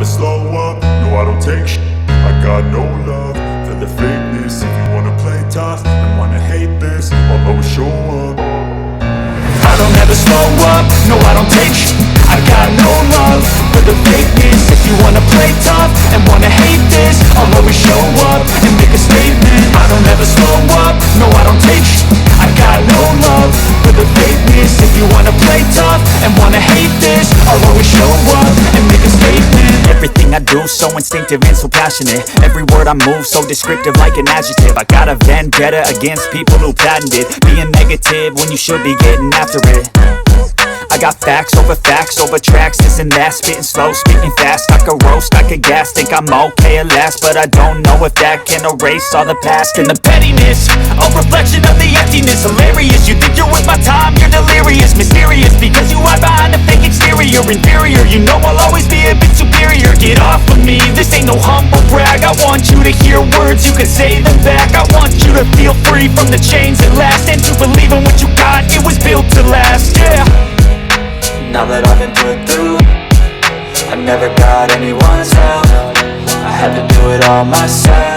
never slow up, no I don't take shit. I got no love for the fakeness. If you wanna play tough and wanna hate this, I'll always show up. I don't ever slow up, no I don't take shit. I got no love for the fakeness. If you wanna play tough and wanna hate this, I'll always show up and make a statement. I don't ever slow up, no I don't take shit. I got no love for the fakeness. If you wanna play tough and wanna hate this, I'll always show up and make a statement. Everything I do so instinctive and so passionate. Every word I move so descriptive like an adjective. I got a vendetta against people who patented being negative when you should be getting after it. I got facts over tracks, this and that. Spitting slow, speaking fast, I could roast, I could gas. Think I'm okay at last, but I don't know if that can erase all the past. And the pettiness, a reflection of the emptiness. Hilarious, you think you're worth my time, you're delirious. Mysterious, because you hide behind a fake exterior. Inferior, you know I'll always be a bit superior. Get off of me, this ain't no humble brag. I want you to hear words, you can say them back. I want you to feel free from the chains at last, and to believe in what you got, it was built to last, yeah. Now that I've been put through, I never got anyone's help. I had to do it all myself.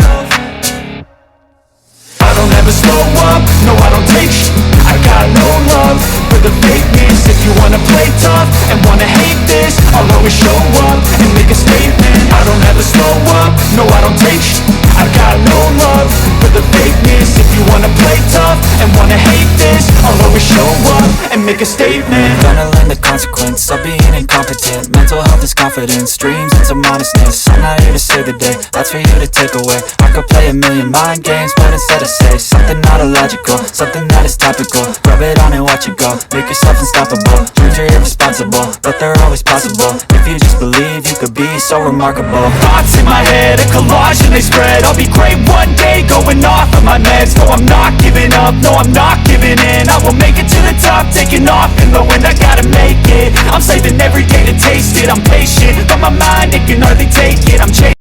I don't ever slow up, no I don't take shit. I got no love for the fakeness. If you wanna play tough and wanna hate this, I'll always show up and make a statement. I don't ever slow up, no I don't take shit. I got no love for the fakeness. If you wanna play tough and wanna hate this, I'll always show up and make a statement. Gonna learn the consequence of being incompetent. Mental health is confidence, dreams into modestness. I'm not here to save the day, that's for you to take away. I could play a million mind games, but instead I say something not illogical, something that is topical. Rub it on and watch it go, make yourself unstoppable. Dreams are irresponsible, but they're always possible. If you just believe, you could be so remarkable. Thoughts in my head, a collage and they spread. I'll be great one day, going off of my meds. No, I'm not giving up, no, I'm not giving in. I will make it to the top, taking off in the wind. I gotta make it, I'm saving every day to taste it. I'm patient, but my mind, it can hardly take it.